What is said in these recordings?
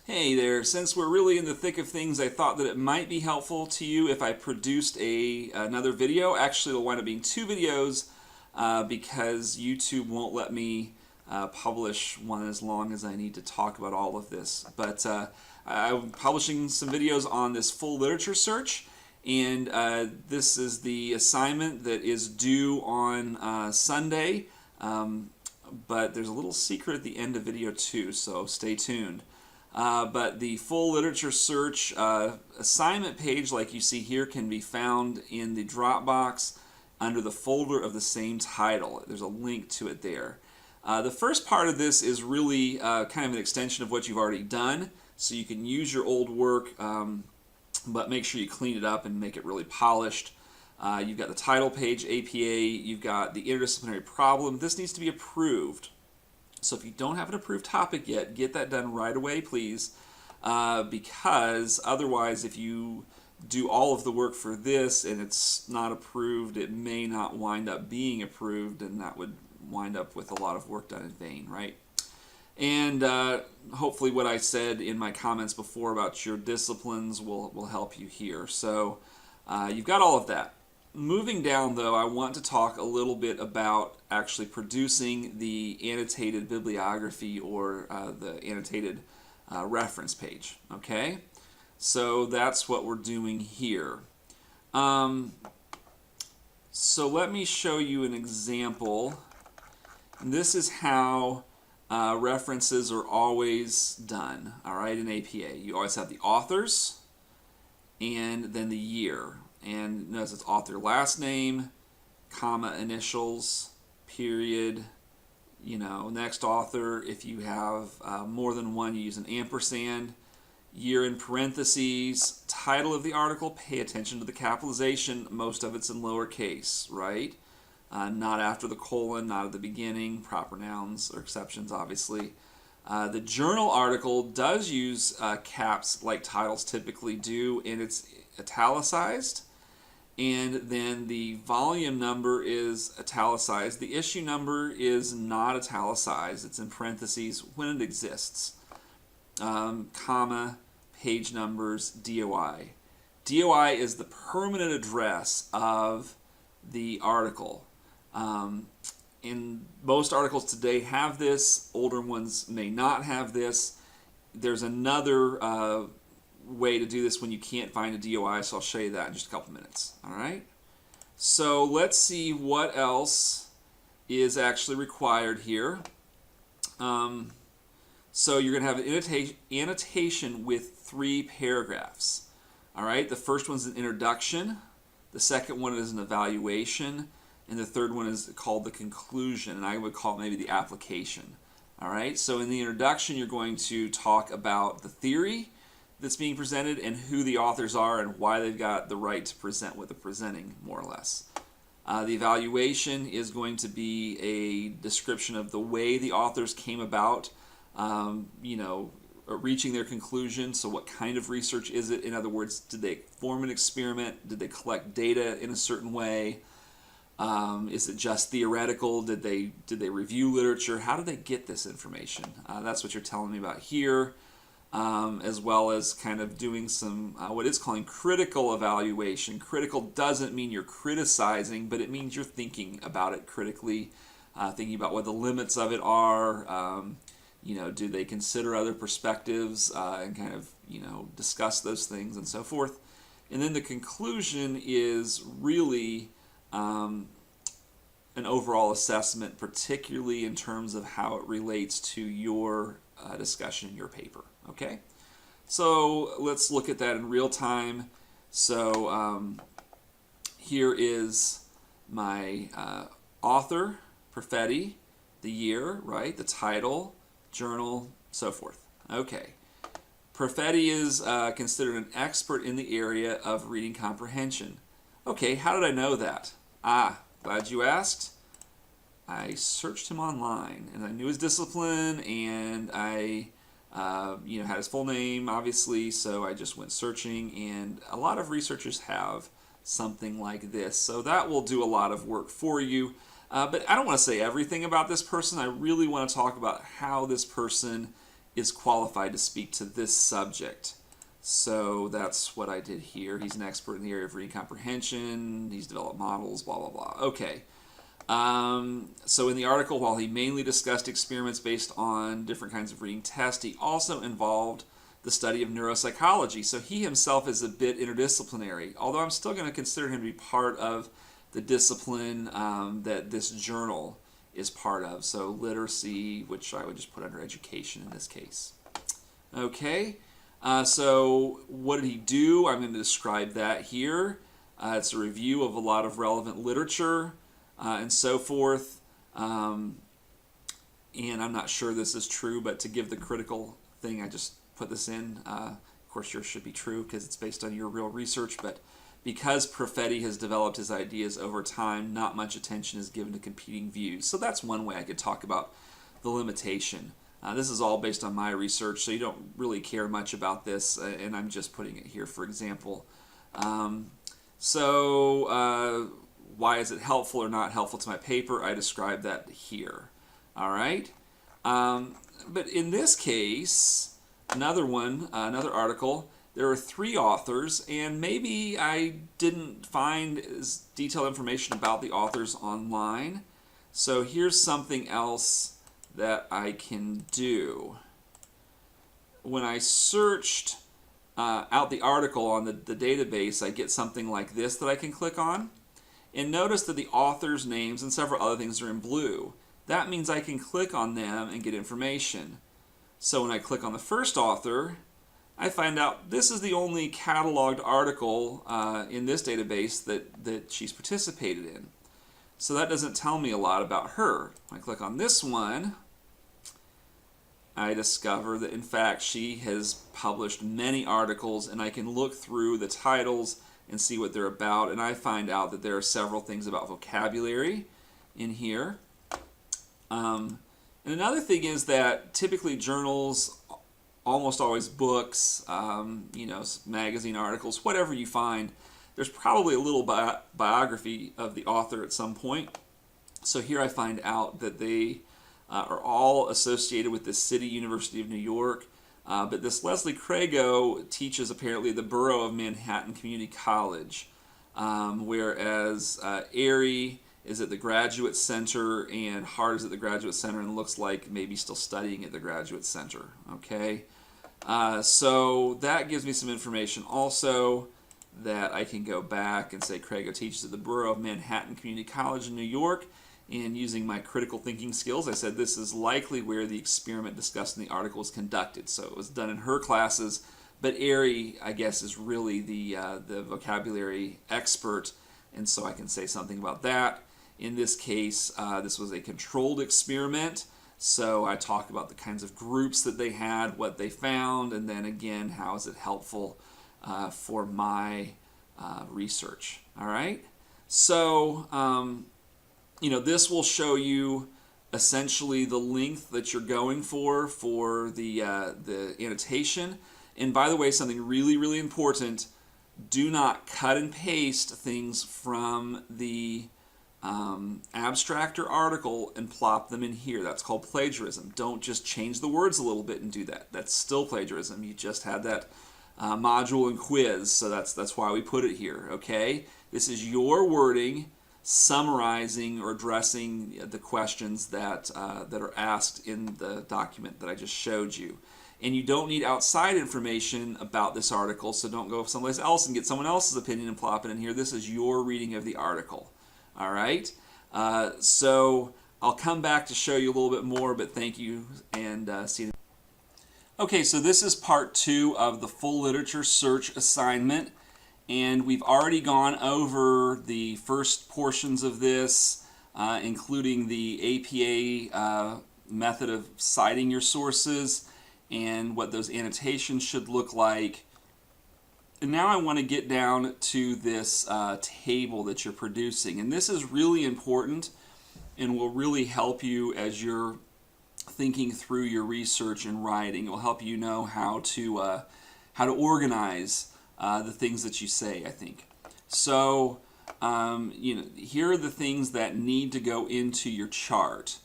Hey there, since we're really in the thick of things, I thought that it might be helpful to you if I produced another video. Actually, it'll wind up being two videos because YouTube won't let me publish one as long as I need to talk about all of this. But I'm publishing some videos on this full literature search, and this is the assignment that is due on Sunday. But there's a little secret at the end of video 2, so stay tuned. But the full literature search assignment page, like you see here, can be found in the Dropbox under the folder of the same title. There's a link to it there. The first part of this is really kind of an extension of what you've already done, so you can use your old work, but make sure you clean it up and make it really polished. You've got the title page, APA, you've got the interdisciplinary problem. This needs to be approved. So if you don't have an approved topic yet, get that done right away, please, because otherwise if you do all of the work for this and it's not approved, it may not wind up being approved, and that would wind up with a lot of work done in vain, right? And hopefully what I said in my comments before about your disciplines will help you here. So you've got all of that. Moving down, though, I want to talk a little bit about actually producing the annotated bibliography or the annotated reference page, okay? So that's what we're doing here. So let me show you an example. And this is how references are always done, all right, in APA. You always have the authors and then the year. And notice it's author last name, comma, initials, period, next author. If you have more than one, you use an ampersand, year in parentheses, title of the article, pay attention to the capitalization. Most of it's in lowercase, right? Not after the colon, not at the beginning, proper nouns or exceptions, obviously. The journal article does use caps like titles typically do, and it's italicized. And then the volume number is italicized. The issue number is not italicized. It's in parentheses when it exists. Comma, page numbers, DOI. DOI is the permanent address of the article. And most articles today have this. Older ones may not have this. There's another way to do this when you can't find a DOI, so I'll show you that in just a couple minutes. All right? So let's see what else is actually required here. So you're going to have an annotation with 3 paragraphs. All right? The first one's an introduction. The second one is an evaluation. And the third one is called the conclusion, and I would call it maybe the application. All right? So in the introduction, you're going to talk about the theory that's being presented and who the authors are and why they've got the right to present what they're presenting, more or less. The evaluation is going to be a description of the way the authors came about, reaching their conclusion. So what kind of research is it? In other words, did they form an experiment? Did they collect data in a certain way? Is it just theoretical? Did they review literature? How did they get this information? That's what you're telling me about here. As well as kind of doing some what it's calling critical evaluation. Critical doesn't mean you're criticizing, but it means you're thinking about it critically, thinking about what the limits of it are. Do they consider other perspectives and kind of discuss those things and so forth. And then the conclusion is really an overall assessment, particularly in terms of how it relates to your discussion in your paper. Okay, so let's look at that in real time. So here is my author, Perfetti, the year, right, the title, journal, so forth. Okay, Perfetti is considered an expert in the area of reading comprehension. Okay, how did I know that? Glad you asked. I searched him online, and I knew his discipline, and I had his full name, obviously, so I just went searching, and a lot of researchers have something like this. So that will do a lot of work for you. But I don't want to say everything about this person. I really want to talk about how this person is qualified to speak to this subject. So that's what I did here. He's an expert in the area of reading comprehension. He's developed models, blah, blah, blah. Okay. So in the article, while he mainly discussed experiments based on different kinds of reading tests, he also involved the study of neuropsychology. So he himself is a bit interdisciplinary, although I'm still going to consider him to be part of the discipline that this journal is part of. So literacy, which I would just put under education in this case. Okay, so what did he do? I'm going to describe that here. It's a review of a lot of relevant literature and so forth. And I'm not sure this is true, but to give the critical thing, I just put this in. Of course, yours should be true because it's based on your real research, but because Perfetti has developed his ideas over time, not much attention is given to competing views. So that's one way I could talk about the limitation. This is all based on my research, so you don't really care much about this, and I'm just putting it here for example. Why is it helpful or not helpful to my paper? I describe that here. All right? But in this case, another article, there are 3 authors, and maybe I didn't find as detailed information about the authors online. So here's something else that I can do. When I searched out the article on the database, I get something like this that I can click on. And notice that the authors' names and several other things are in blue. That means I can click on them and get information. So when I click on the first author, I find out this is the only cataloged article in this database that she's participated in. So that doesn't tell me a lot about her. When I click on this one, I discover that in fact she has published many articles, and I can look through the titles and see what they're about, and I find out that there are several things about vocabulary in here. And another thing is that typically journals, almost always books, magazine articles, whatever you find, there's probably a little biography of the author at some point. So here I find out that they are all associated with the City University of New York, but this Leslie Crago teaches apparently the Borough of Manhattan Community College, whereas Airy is at the Graduate Center and Hart is at the Graduate Center and looks like maybe still studying at the Graduate Center. Okay, so that gives me some information also that I can go back and say Crago teaches at the Borough of Manhattan Community College in New York, and using my critical thinking skills, I said this is likely where the experiment discussed in the article was conducted. So it was done in her classes, but Airy, I guess, is really the vocabulary expert, and so I can say something about that. In this case, this was a controlled experiment, so I talk about the kinds of groups that they had, what they found, and then again, how is it helpful for my research. All right? So, this will show you essentially the length that you're going for the annotation. And by the way, something really, really important, do not cut and paste things from the abstract or article and plop them in here. That's called plagiarism. Don't just change the words a little bit and do that. That's still plagiarism. You just had that module and quiz, so that's why we put it here, okay? This is your wording summarizing or addressing the questions that are asked in the document that I just showed you. And you don't need outside information about this article, so don't go someplace else and get someone else's opinion and plop it in here. This is your reading of the article. All right? So I'll come back to show you a little bit more, but thank you, and see you. Okay, so this is part 2 of the full literature search assignment. And we've already gone over the first portions of this, including the APA method of citing your sources and what those annotations should look like. And now I want to get down to this table that you're producing. And this is really important and will really help you as you're thinking through your research and writing. It will help you know how to organize the things that you say, I think. So, here are the things that need to go into your chart.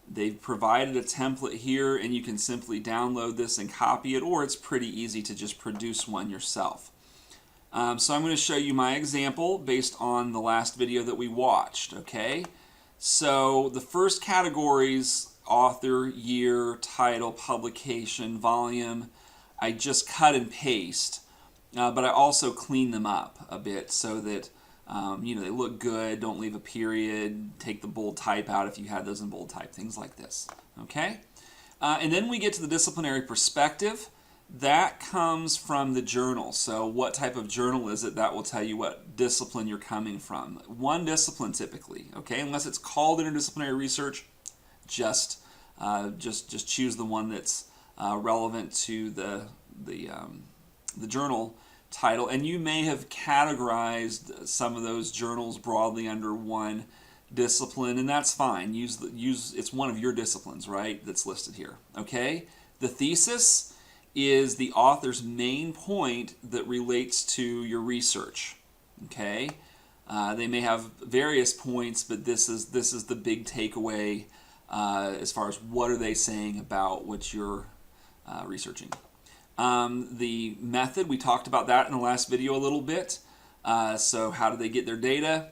They've provided a template here, and you can simply download this and copy it, or it's pretty easy to just produce one yourself. So I'm going to show you my example based on the last video that we watched, okay? So the first categories, author, year, title, publication, volume, I just cut and paste, but I also clean them up a bit so that they look good. Don't leave a period. Take the bold type out if you had those in bold type, things like this, okay? And then we get to the disciplinary perspective. That comes from the journal. So what type of journal is it? That will tell you what discipline you're coming from. One discipline typically, okay? Unless it's called interdisciplinary research, just choose the one that's relevant to the journal title. And you may have categorized some of those journals broadly under one discipline, and that's fine. Use it's one of your disciplines, right? That's listed here, okay? The thesis is the author's main point that relates to your research. Okay, they may have various points, but this is the big takeaway as far as what are they saying about what you're researching. The method, we talked about that in the last video a little bit. So how do they get their data?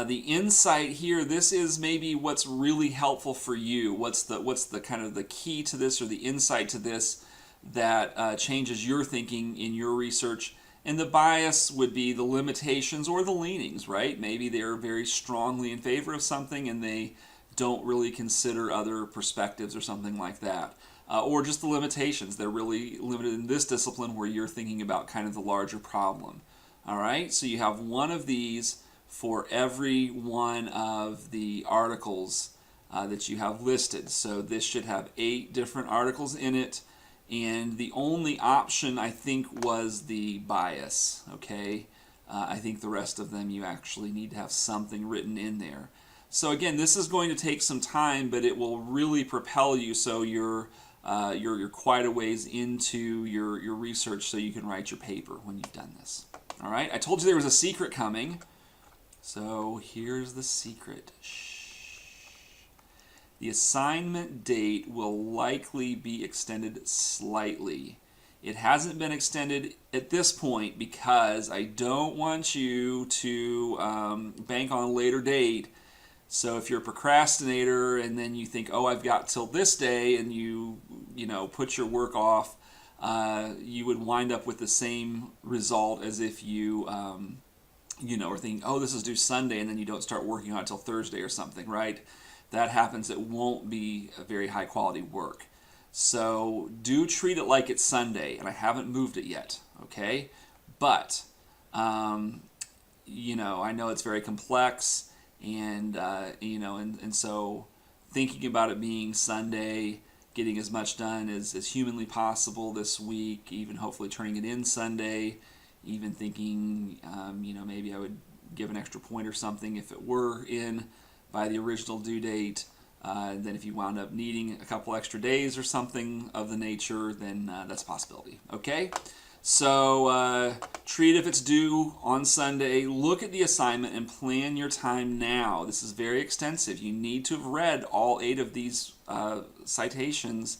The insight here, this is maybe what's really helpful for you. What's the kind of the key to this, or the insight to this that changes your thinking in your research. And the bias would be the limitations or the leanings, right? Maybe they're very strongly in favor of something and they don't really consider other perspectives or something like that. Or just the limitations. They're really limited in this discipline where you're thinking about kind of the larger problem. All right, so you have one of these for every one of the articles that you have listed. So this should have 8 different articles in it. And the only option, I think, was the bias, okay? I think the rest of them you actually need to have something written in there. So again, this is going to take some time, but it will really propel you so you're quite a ways into your research so you can write your paper when you've done this. All right, I told you there was a secret coming. So here's the secret. The assignment date will likely be extended slightly. It hasn't been extended at this point because I don't want you to bank on a later date. So if you're a procrastinator and then you think, oh, I've got till this day, and you put your work off, you would wind up with the same result as if you are thinking, oh, this is due Sunday, and then you don't start working on it till Thursday or something, right? That happens, it won't be a very high quality work. So do treat it like it's Sunday, and I haven't moved it yet, okay? But, I know it's very complex, and so thinking about it being Sunday, getting as much done as humanly possible this week, even hopefully turning it in Sunday, even thinking, maybe I would give an extra point or something if it were in by the original due date. Then if you wound up needing a couple extra days or something of the nature, then that's a possibility. Okay? So treat if it's due on Sunday. Look at the assignment and plan your time now. This is very extensive. You need to have read all 8 of these citations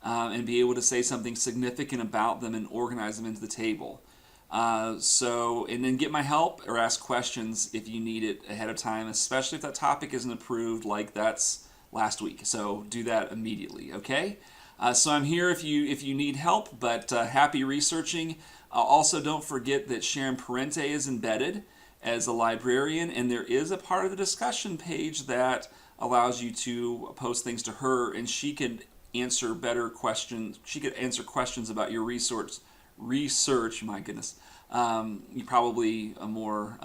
and be able to say something significant about them and organize them into the table. And then get my help or ask questions if you need it ahead of time, especially if that topic isn't approved like that's last week. So do that immediately, okay? So I'm here if you need help, but happy researching. Also, don't forget that Sharon Parente is embedded as a librarian, and there is a part of the discussion page that allows you to post things to her, and she can answer better questions. She could answer questions about your research, my goodness, you probably more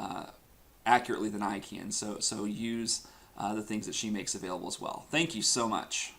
accurately than I can. So use the things that she makes available as well. Thank you so much.